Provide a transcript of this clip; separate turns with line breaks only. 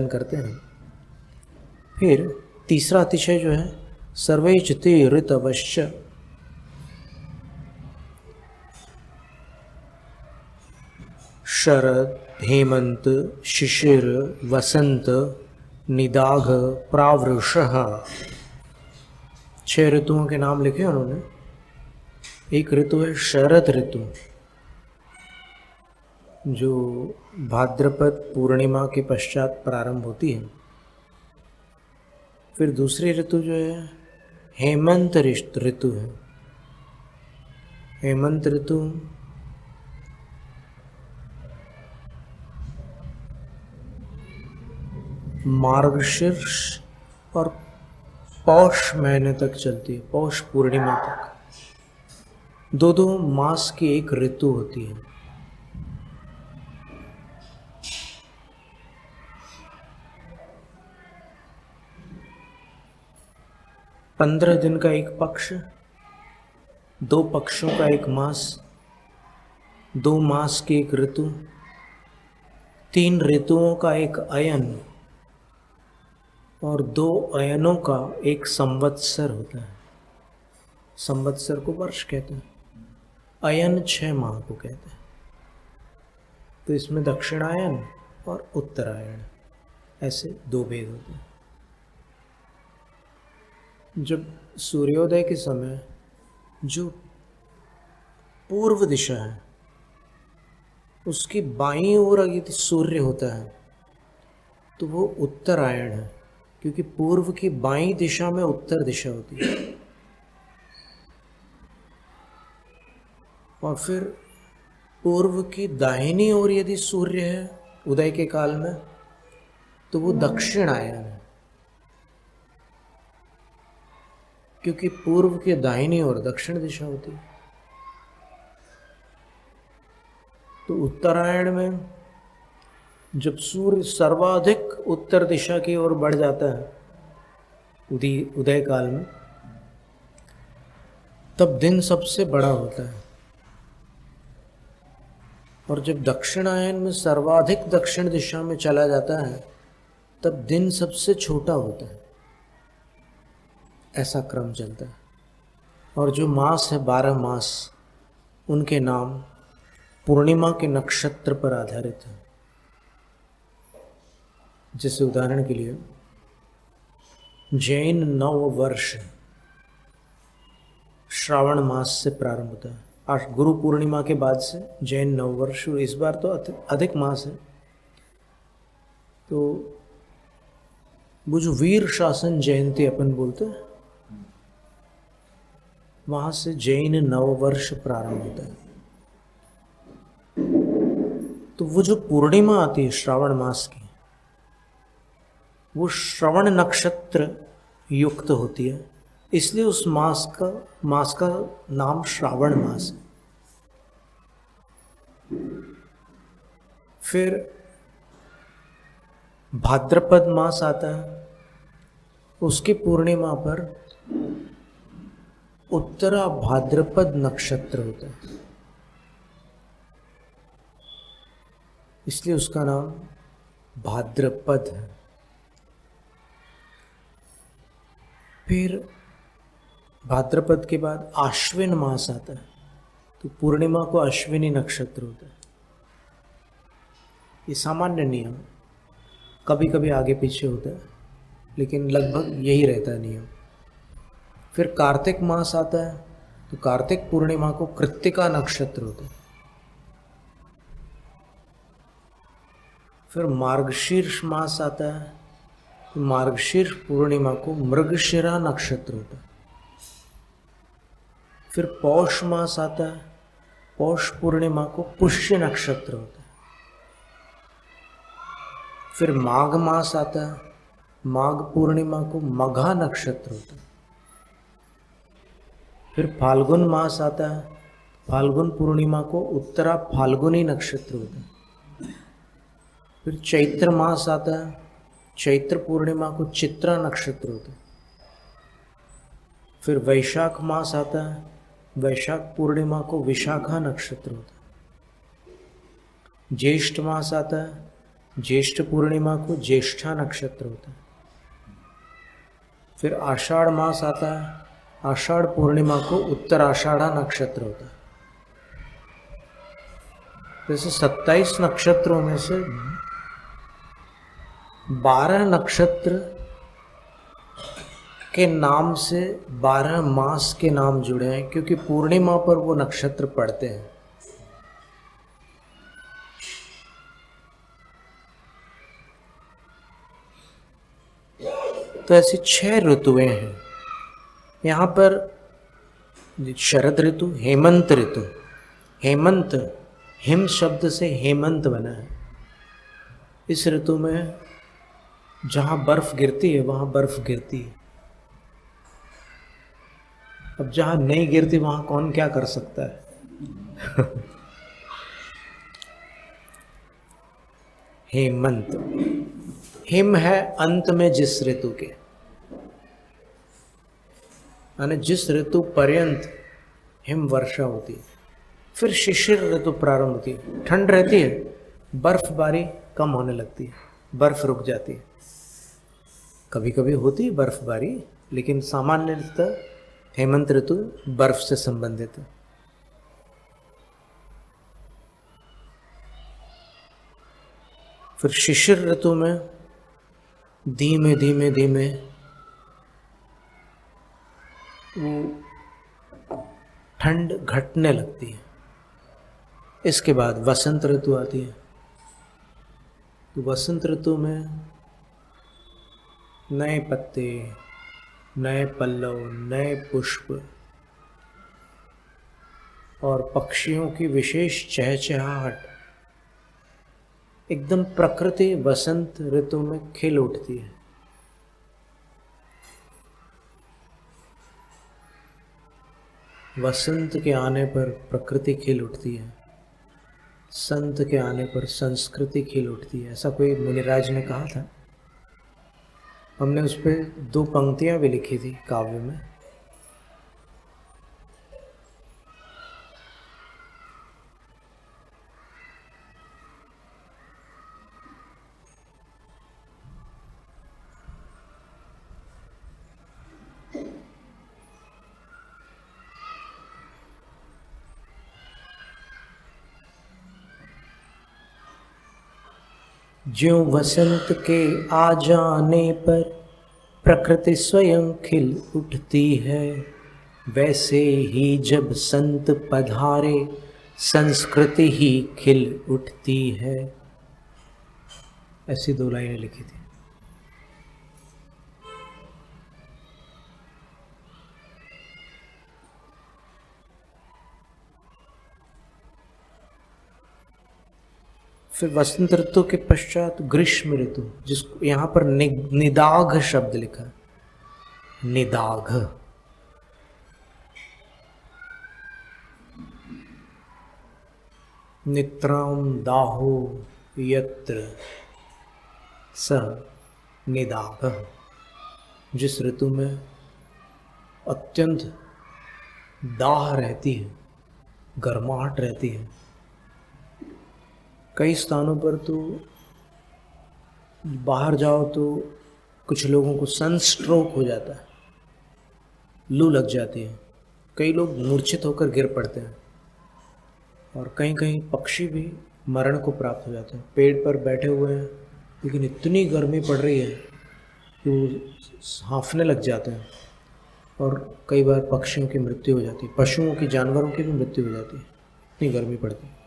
करते हैं। फिर तीसरा अतिशय जो है सर्वे चिते ऋत अवश्य, शरद, हेमंत, शिशिर, वसंत, निदाघ, प्रावृषः, 6 ऋतुओं के नाम लिखे उन्होंने। एक ऋतु है शरद ऋतु, जो भाद्रपद पूर्णिमा के पश्चात प्रारंभ होती है। फिर दूसरी ऋतु जो है हेमंत ऋतु है। हेमंत ऋतु मार्गशीर्ष और पौष महीने तक चलती है, पौष पूर्णिमा तक। दो मास की एक ऋतु होती है। पंद्रह दिन का एक पक्ष, 2 पक्षों का एक मास, 2 मास की एक ऋतु, 3 ऋतुओं का एक अयन और 2 अयनों का एक संवत्सर होता है। संवत्सर को वर्ष कहते हैं, अयन 6 माह को कहते हैं। तो इसमें दक्षिणायन और उत्तरायण ऐसे 2 भेद होते हैं। जब सूर्योदय के समय जो पूर्व दिशा है उसकी बाईं ओर यदि सूर्य होता है तो वो उत्तरायण है, क्योंकि पूर्व की बाईं दिशा में उत्तर दिशा होती है। और फिर पूर्व की दाहिनी ओर यदि सूर्य है उदय के काल में तो वो दक्षिणायन है, क्योंकि पूर्व के दाहिनी ओर दक्षिण दिशा होती है। तो उत्तरायण में जब सूर्य सर्वाधिक उत्तर दिशा की ओर बढ़ जाता है उदय काल में, तब दिन सबसे बड़ा होता है। और जब दक्षिणायन में सर्वाधिक दक्षिण दिशा में चला जाता है तब दिन सबसे छोटा होता है। ऐसा क्रम चलता है। और जो मास है 12 मास, उनके नाम पूर्णिमा के नक्षत्र पर आधारित है। जैसे उदाहरण के लिए जैन नव वर्ष श्रावण मास से प्रारंभ होता है। आज गुरु पूर्णिमा के बाद से जैन नव वर्ष, इस बार तो अधिक मास है। तो वो जो वीर शासन जयंती अपन बोलते हैं, वहां से जैन नव वर्ष प्रारंभ होता है। तो वो जो पूर्णिमा आती है श्रावण मास की, वो श्रवण नक्षत्र युक्त होती है, इसलिए उस मास का नाम श्रावण मास है। फिर भाद्रपद मास आता है, उसकी पूर्णिमा पर उत्तरा भाद्रपद नक्षत्र होता है, इसलिए उसका नाम भाद्रपद है। फिर भाद्रपद के बाद आश्विन मास आता है, तो पूर्णिमा को अश्विनी नक्षत्र होता है। ये सामान्य नियम, कभी कभी आगे पीछे होता है, लेकिन लगभग यही रहता है नियम। फिर कार्तिक मास आता है, तो कार्तिक पूर्णिमा को कृत्तिका नक्षत्र होता है। फिर मार्गशीर्ष मास आता है, तो मार्गशीर्ष पूर्णिमा को मृगशिरा नक्षत्र होता है। फिर पौष मास आता है, पौष पूर्णिमा को पुष्य नक्षत्र होता है। फिर माघ मास आता है, माघ पूर्णिमा को मघा नक्षत्र होता है। फिर फाल्गुन मास आता है, फाल्गुन पूर्णिमा को उत्तरा फाल्गुनी नक्षत्र होता है। फिर चैत्र मास आता है, चैत्र पूर्णिमा को चित्रा नक्षत्र होता है। फिर वैशाख मास आता है, वैशाख पूर्णिमा को विशाखा नक्षत्र होता है। ज्येष्ठ मास आता है, ज्येष्ठ पूर्णिमा को ज्येष्ठा नक्षत्र होता है। फिर आषाढ़ मास आता है, आषाढ़ पूर्णिमा को उत्तराषाढ़ा नक्षत्र होता है। जैसे 27 नक्षत्रों में से 12 नक्षत्र के नाम से 12 मास के नाम जुड़े हैं, क्योंकि पूर्णिमा पर वो नक्षत्र पड़ते हैं। तो ऐसी 6 ऋतुएं हैं यहाँ पर। शरद ऋतु, हेमंत ऋतु, हेमंत हिम शब्द से हेमंत बना है। इस ऋतु में जहाँ बर्फ गिरती है वहाँ बर्फ गिरती है। अब जहाँ नहीं गिरती वहाँ कौन क्या कर सकता है। हेमंत, हिम है अंत में जिस ऋतु के, यानी जिस ऋतु पर्यंत हिम वर्षा होती है। फिर शिशिर ऋतु प्रारंभ होती है, ठंड रहती है, बर्फबारी कम होने लगती है, बर्फ रुक जाती है। कभी कभी होती है बर्फबारी, लेकिन सामान्यतः हेमंत ऋतु बर्फ से संबंधित है। फिर शिशिर ऋतु में धीमे धीमे धीमे वो ठंड घटने लगती है। इसके बाद वसंत ऋतु आती है। तो वसंत ऋतु में नए पत्ते, नए पल्लव, नए पुष्प और पक्षियों की विशेष चहचहाहट, एकदम प्रकृति वसंत ऋतु में खिल उठती है। वसंत के आने पर प्रकृति खिल उठती है, संत के आने पर संस्कृति खिल उठती है, ऐसा कोई मुनिराज ने कहा था। हमने उस पर 2 पंक्तियां भी लिखी थी काव्य में। ज्यों वसंत के आ जाने पर प्रकृति स्वयं खिल उठती है, वैसे ही जब संत पधारे संस्कृति ही खिल उठती है। ऐसी 2 लाइनें लिखी थी। फिर वसंत ऋतु के पश्चात ग्रीष्म ऋतु, जिसको यहाँ पर निदाघ शब्द लिखा है, निदाघ। नित्राम दाहो यत्र स निदाघ, जिस ऋतु में अत्यंत दाह रहती है, गर्माहट रहती है। कई स्थानों पर तो बाहर जाओ तो कुछ लोगों को सनस्ट्रोक हो जाता है, लू लग जाती है, कई लोग मूर्छित होकर गिर पड़ते हैं, और कहीं कहीं पक्षी भी मरण को प्राप्त हो जाते हैं। पेड़ पर बैठे हुए हैं लेकिन इतनी गर्मी पड़ रही है कि वो हाँफने लग जाते हैं, और कई बार पक्षियों की मृत्यु हो जाती है, पशुओं की, जानवरों की भी मृत्यु हो जाती है, इतनी गर्मी पड़ती है।